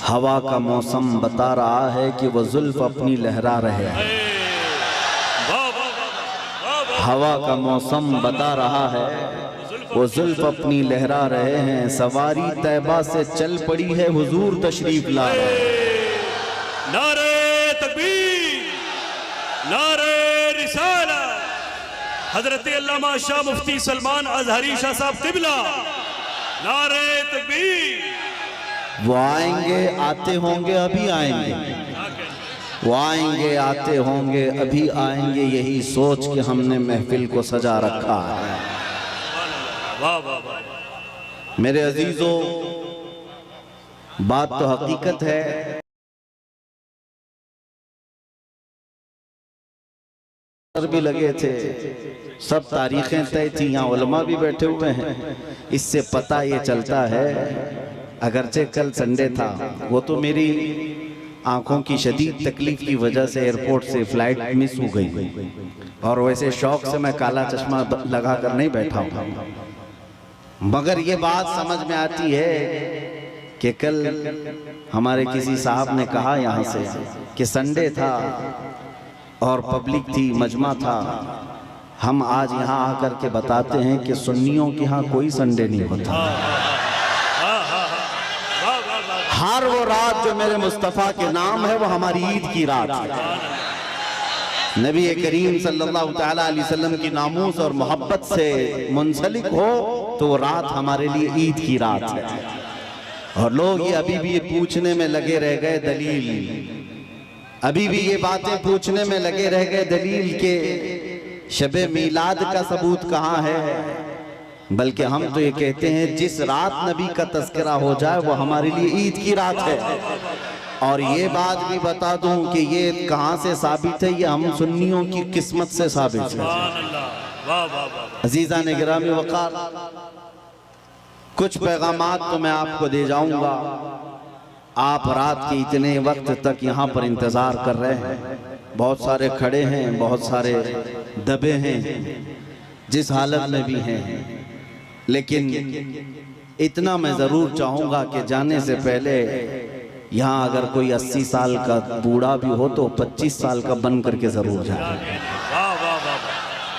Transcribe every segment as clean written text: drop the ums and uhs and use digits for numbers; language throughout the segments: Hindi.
हवा का मौसम बता रहा है कि वो जुल्फ अपनी लहरा रहे हैं। हवा का मौसम बता रहा है वो जुल्फ अपनी लहरा रहे हैं। सवारी तैबा से चल पड़ी है, हुजूर तशरीफ ला रहे हैं। नारे तकबीर, नारे रिसालत। हजरत अल्लामा शाह मुफ्ती सलमान अजहरी शाह साहब क़िबला, नारे तकबीर। वो आएंगे, आते होंगे, अभी आएंगे। वो आएंगे, आते होंगे, अभी आएंगे। यही सोच के हमने महफिल को सजा रखा है। वाह वाह वाह। मेरे अजीजों, बात तो हकीकत है। भी लगे थे, सब तारीखें तय थी, यहाँ उलमा भी बैठे हुए हैं। इससे पता ये चलता है, अगरचे कल संडे था, वो तो मेरी आंखों की शदीद तकलीफ की वजह से एयरपोर्ट से फ्लाइट मिस हो गई, और वैसे शौक से मैं काला चश्मा लगा कर नहीं बैठा हूँ। मगर ये बात समझ में आती है कि कल हमारे किसी साहब ने कहा यहाँ से कि संडे था और पब्लिक थी, मजमा था। हम आज यहाँ आकर के बताते हैं कि सुन्नियों के यहाँ कोई संडे नहीं होता। हर वो रात जो मेरे मुस्तफ़ा के नाम है वो हमारी ईद की रात है। नबी करीम सल्लल्लाहु तआला अलैहि वसल्लम की नामूस और मोहब्बत से मुंसलिक हो तो वो रात हमारे लिए ईद की रात है। और लोग ये अभी भी ये पूछने में लगे रह गए दलील, अभी भी ये बातें पूछने में लगे रह गए दलील के शबे मीलाद का सबूत कहाँ है। बल्कि हम तो ये कहते हैं जिस रात नबी का तज़किरा हो जाए वो हमारे लिए ईद की रात है। और ये बात भी बता दूं कि ये कहाँ से साबित है, ये हम सुन्नियों की किस्मत से साबित है। अजीज़ान गिरामी वक़ार, कुछ पैगामात तो मैं आपको दे जाऊंगा। आप रात के इतने वक्त तक यहाँ पर इंतज़ार कर रहे हैं, बहुत सारे खड़े हैं, बहुत सारे दबे हैं, जिस हालत में भी हैं। लेकिन इतना मैं ज़रूर चाहूँगा कि जाने से पहले यहाँ अगर कोई 80 साल का बूढ़ा भी हो तो 25 साल का बन करके ज़रूर जाए,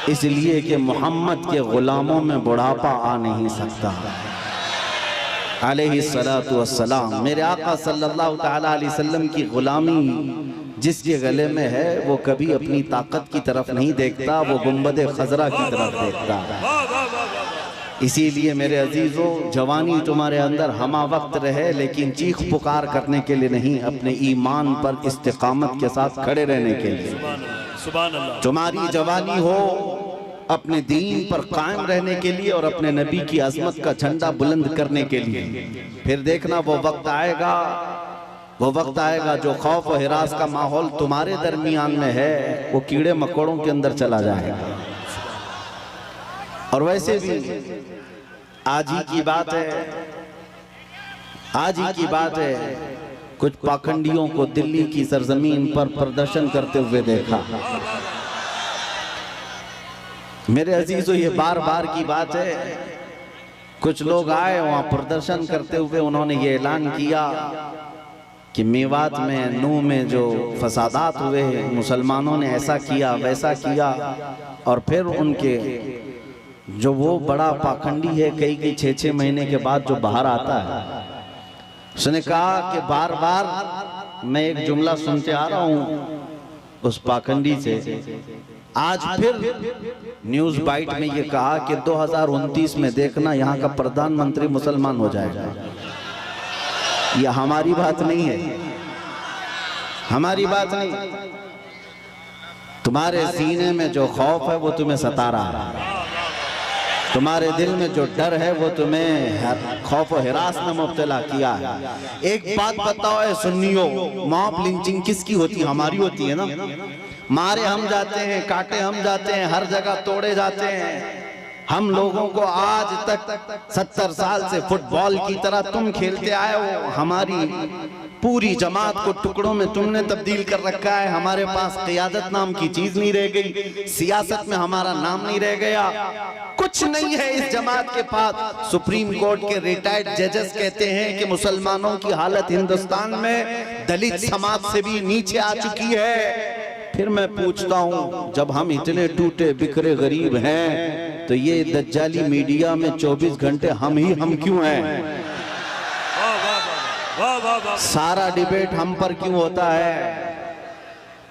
इसलिए कि मोहम्मद के ग़ुलामों में बुढ़ापा आ नहीं सकता। अलैहिस्सलातु वस्सलाम, मेरे आका सल्लल्लाहु तआला अलैहि वसल्लम की ग़ुलामी जिसके गले में है वो कभी अपनी ताकत की तरफ नहीं देखता, वो गुंबद खजरा की तरफ देखता है। इसीलिए मेरे अजीज़ों, जवानी तुम्हारे अंदर हमा वक्त रहे, लेकिन चीख पुकार करने के लिए नहीं, अपने ईमान पर इस्तिकामत के साथ खड़े रहने के लिए। तुम्हारी जवानी हो अपने दीन पर कायम रहने के लिए और अपने नबी की अज़मत का झंडा बुलंद करने के लिए। फिर देखना वो वक्त आएगा, वो वक्त आएगा जो खौफ और हिरास का माहौल तुम्हारे दरमियान में है वो कीड़े मकोड़ों के अंदर चला जाएगा। और वैसे भी आज ही की बात है, आज ही की बात है, कुछ पाखंडियों को दिल्ली की सरजमीन पर प्रदर्शन करते हुए देखा। मेरे अजीजों, ये बार बार की बात है, कुछ लोग आए वहां प्रदर्शन करते हुए, उन्होंने ये ऐलान किया कि मेवात में, नूह में जो फसादात हुए, मुसलमानों ने ऐसा किया वैसा किया। और फिर उनके जो वो बड़ा पाखंडी है, कई 6-6 महीने के बाद जो बाहर आता है, उसने कहा कि बार बार मैं एक जुमला सुनते आ रहा हूँ उस पाखंडी से, आज फिर न्यूज़ बाइट में ये कहा कि 2029 में देखना यहाँ का प्रधानमंत्री मुसलमान हो जाएगा। ये हमारी बात नहीं है, हमारी बात नहीं। तुम्हारे सीने में जो खौफ है वो तुम्हें सता रहा है, तुम्हारे दिल में जो डर है वो तुम्हें खौफ और हिरास में मुब्तला किया है। एक बात बताओ है सुन्नियों, मॉब लिंचिंग किसकी होती है? हमारी होती है ना। मारे हम जाते हैं, काटे हम जाते हैं, हर जगह तोड़े जाते हैं। हम लोगों को आज तक 70 साल से फुटबॉल की तरह तुम खेलते आए हो, हमारी पूरी जमात को टुकड़ों में तुमने तब्दील कर रखा है। हमारे पास क़ियादत नाम की चीज नहीं रह गई, सियासत में हमारा नाम नहीं रह गया, कुछ नहीं है इस जमात के पास। सुप्रीम कोर्ट के रिटायर्ड जजेस कहते हैं कि मुसलमानों की हालत हिंदुस्तान में दलित समाज से भी नीचे आ चुकी है। फिर मैं पूछता हूँ, जब हम इतने टूटे बिखरे गरीब हैं तो ये दज्जाली मीडिया में 24 घंटे हम क्यों हैं? सारा डिबेट हम पर क्यों होता है?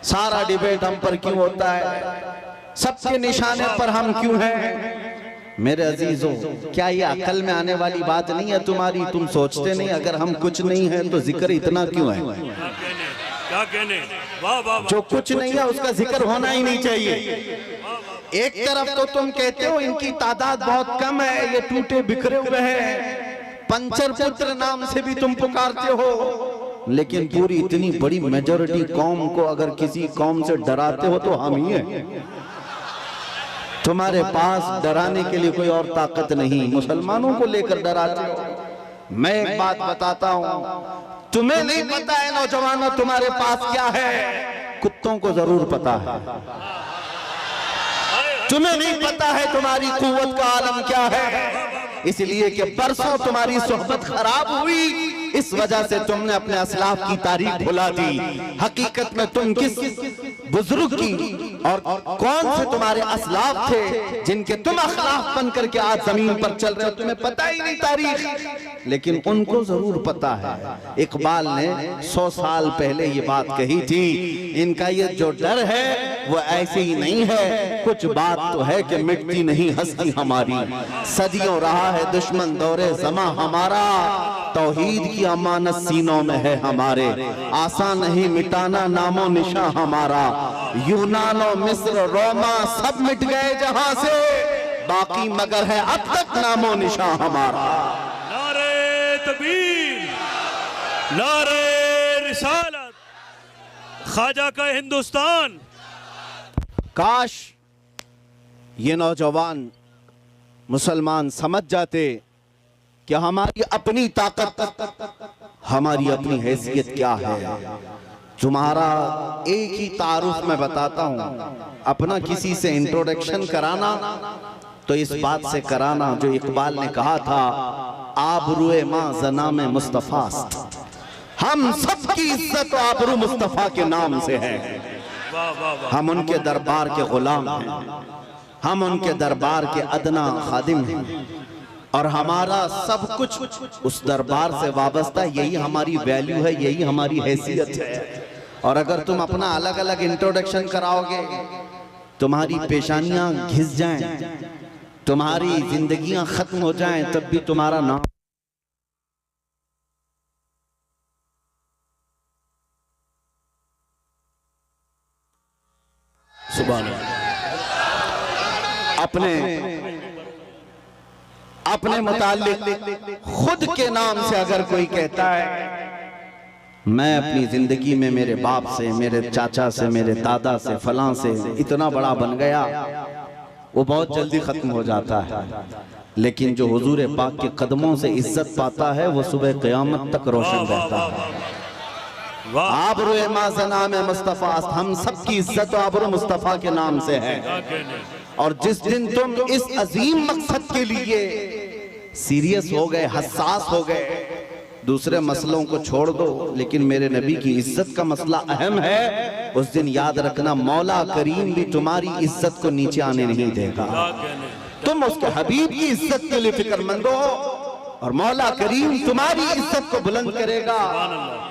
सारा डिबेट हम पर क्यों होता है? सबके निशाने पर हम क्यों हैं? मेरे अजीजों, क्या ये अकल में आने वाली बात नहीं है तुम्हारी? तुम सोचते नहीं अगर हम कुछ नहीं है तो जिक्र इतना क्यों है? क्या कहने? वाह वाह। जो कुछ नहीं है उसका जिक्र होना ही नहीं चाहिए। एक तरफ तो तुम कहते हो इनकी तादाद बहुत कम है, ये टूटे बिखरे हुए हैं, पंचर पुत्र नाम से भी तुम पुकारते हो, लेकिन पूरी इतनी बड़ी मेजॉरिटी कौम को अगर किसी कौम से डराते हो तो हम ही हैं। तुम्हारे पास डराने के लिए कोई और ताकत नहीं, मुसलमानों को लेकर डराते हो। मैं एक बात बताता हूं, तुम्हें नहीं पता है नौजवानों तुम्हारे पास क्या है, कुत्तों को जरूर पता है। तुम्हें नहीं पता है तुम्हारी कुव्वत का आलम क्या है, इसलिए कि परसों तुम्हारी सोहबत खराब हुई, इस वजह से तुमने अपने असलाफ की तारीख भुला दी। हकीकत में तुम किस बुजुर्ग की और कौन से तुम्हारे असलाफ थे जिनके तुम अखलाफ बन करके आज जमीन पर चल रहे हो, तुम्हें पता ही नहीं तारीख, लेकिन उनको जरूर पता है। इकबाल ने 100 साल पहले ये बात कही थी, इनका ये जो डर है वो ऐसे ही नहीं है, कुछ बात तो है कि मिटती नहीं हस्ती हमारी। सदियों रहा है दुश्मन दौरे ज़मा हमारा, तौहीद की अमानत सीनों में है हमारे, आसान नहीं मिटाना नामो निशा हमारा। यूनान और मिस्र रोमा सब मिट गए जहां से, बाकी मगर है अब तक नामो निशा हमारा। नारे तकबीर, नारे रिसालत, ख्वाजा का हिंदुस्तान। काश ये नौजवान मुसलमान समझ जाते कि हमारी अपनी ताकत, हमारी अपनी हैसियत क्या है। तुम्हारा एक ही तारुफ में बताता हूं, अपना किसी से इंट्रोडक्शन कराना तो इस बात से कराना जो इकबाल ने कहा था, आबरूए मां जना में मुस्तफास्त। हम सबकी इज्जत आबरू मुस्तफा के नाम से है। हम उनके दरबार के गुलाम हैं, हम उनके दरबार के अदना खादिम हैं, और हमारा सब कुछ उस दरबार से वाबस्ता। यही हमारी वैल्यू है, यही हमारी हैसियत है। और अगर तुम अपना अलग अलग इंट्रोडक्शन कराओगे, तुम्हारी पेशानियां घिस जाएं, तुम्हारी जिंदगियां खत्म हो जाएं, तब भी तुम्हारा नाम सुभान अल्लाह। अपने मुताल्लिक खुद के नाम से अगर कोई कहता है मैं अपनी जिंदगी में मेरे बाप से, मेरे चाचा से, मेरे दादा से, फलां से इतना बड़ा बन गया, वो बहुत जल्दी खत्म हो जाता है। लेकिन जो हुजूर पाक के कदमों से इज्जत पाता है वो सुबह क़यामत तक रोशन रहता है। आबरू माज़ना में मुस्तफा, हम सबकी इज्जत आबरू मुस्तफा के नाम से है। और जिस दिन तुम इस अजीम मकसद के लिए सीरियस हो गए, हसास हो गए, दूसरे मसलों को छोड़ दो, लेकिन मेरे नबी की इज्जत का मसला अहम है, उस दिन याद रखना मौला करीम भी तुम्हारी इज्जत को नीचे आने नहीं देगा। तुम उसके हबीब की इज्जत के लिए फिक्रमंद हो और मौला करीम तुम्हारी इज्जत को बुलंद करेगा।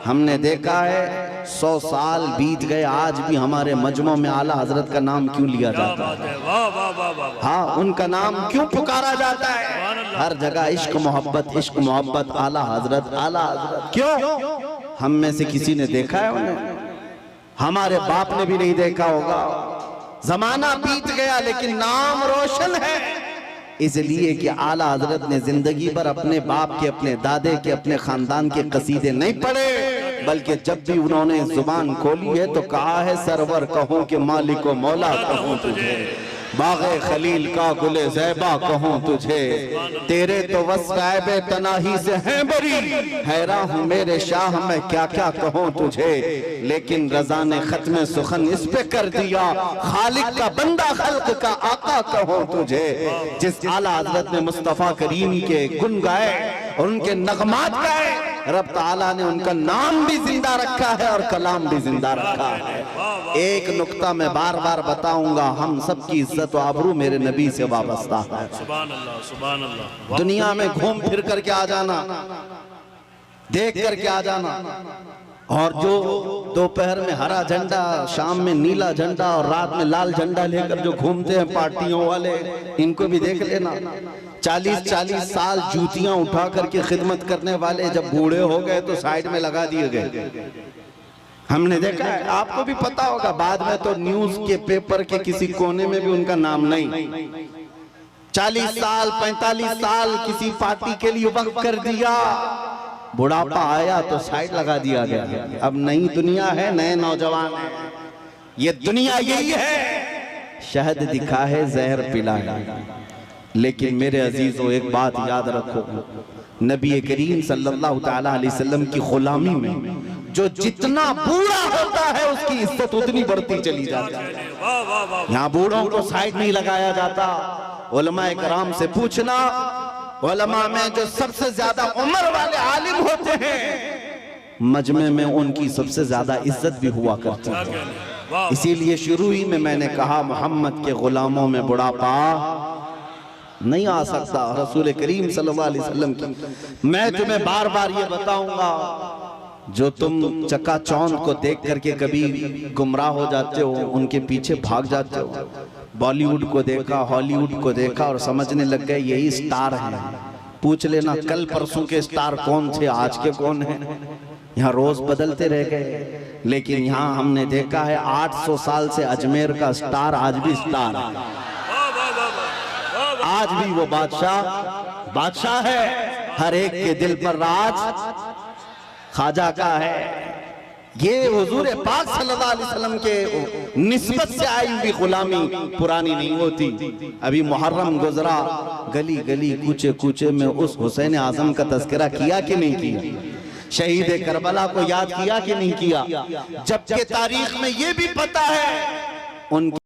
हमने देखा है 100 साल बीत गए, आज भी हमारे मजमों में आला हजरत का नाम क्यों लिया जाता है? हाँ, उनका नाम क्यों पुकारा जाता है? हर जगह इश्क मोहब्बत, इश्क मोहब्बत, आला हजरत, आला हजरत। क्यों? हम में से किसी ने देखा है उन्हें? हमारे बाप ने भी नहीं देखा होगा। जमाना बीत गया लेकिन नाम रोशन है, इसलिए कि आला हजरत ने जिंदगी भर अपने बाप के, अपने दादे के, अपने खानदान के कसीदे नहीं पढ़े, बल्कि जब भी उन्होंने जुबान खोली है तो कहा है सरवर कहूं कि मालिक व मौला कहूं तुझे। बाग़े खलील का गुले ज़ैबा कहूँ तुझे, तेरे तो वस गायबे तनाही से हैं बरी। हैरान हूँ मेरे शाह मैं क्या क्या कहूँ तुझे, लेकिन रज़ा ने खत्म सुखन इस पे कर दिया, खालिक का बंदा खल्क का आका कहूँ तुझे। जिस आला हज़रत ने मुस्तफ़ा करीम के गुन गाए और उनके नगमात गाए, रब ताला ने उनका नाम भी जिंदा रखा है और कलाम भी जिंदा रखा है। एक नुक्ता मैं बार बार बताऊंगा, हम सब की इज्जत व आबरू मेरे नबी से वाबस्ता है। सुभान अल्लाह, सुभान अल्लाह। दुनिया में घूम फिर करके आ जाना, देख करके आ जाना, और जो दोपहर में हरा झंडा, शाम में नीला झंडा और रात में लाल झंडा लेकर जो घूमते हैं पार्टियों वाले, इनको भी देख लेना। 40-40 साल जूतियां उठा करके खिदमत करने वाले जब बूढ़े हो गए तो साइड में लगा दिए गए। हमने देखा है, आपको भी पता होगा, बाद में तो न्यूज के पेपर के किसी कोने में भी उनका नाम नहीं। 40 साल 45 साल किसी पार्टी के लिए वक्त कर दिया, बुढ़ापा आया तो साइड लगा दिया गया। अब नई दुनिया है, नए नौजवान है, ये दुनिया यही है, शहद दिखा है जहर पिला है। लेकिन मेरे अजीजों एक बात याद रखो, नबी करीम सल्लल्लाहु तआला अलैहि वसल्लम की गुलामी में जो जितना बूढ़ा होता है उसकी इज्जत उतनी बढ़ती चली जाती है। यहाँ बूढ़ों को साइड नहीं लगाया जाता। उलमा कराम से पूछना, उलमा में जो सबसे ज्यादा उम्र वाले आलिम होते हैं, मजमे में उनकी सबसे ज्यादा इज्जत भी हुआ करती है। इसीलिए शुरू ही में मैंने कहा, मोहम्मद के गुलामों में बुढ़ापा नहीं आ सकता। रसूल करीम सल्लल्लाहु अलैहि वसल्लम की मैं तुम्हें बार बार ये बताऊंगा, जो तुम चकाचौंध को देख करके कभी गुमराह हो जाते हो, उनके पीछे भाग जाते हो। बॉलीवुड को देखा, हॉलीवुड को देखा और समझने लग गए यही स्टार हैं। पूछ लेना कल परसों के स्टार कौन थे, आज के कौन हैं। यहाँ रोज बदलते रह गए, लेकिन यहाँ हमने देखा है 800 साल से अजमेर का स्टार आज भी स्टार है। आज भी वो बादशाह है, हर एक के दिल पर राज ख्वाजा का है। ये हुजूर पाक सल्लल्लाहु अलैहि वसल्लम के निस्बत से आई हुई गुलामी पुरानी नहीं होती। अभी मुहर्रम गुजरा, गली गली कूचे कूचे में उस हुसैन आजम का तज़किरा किया कि नहीं किया, शहीद करबला को याद किया कि नहीं किया, जबकि तारीख में ये भी पता है उनकी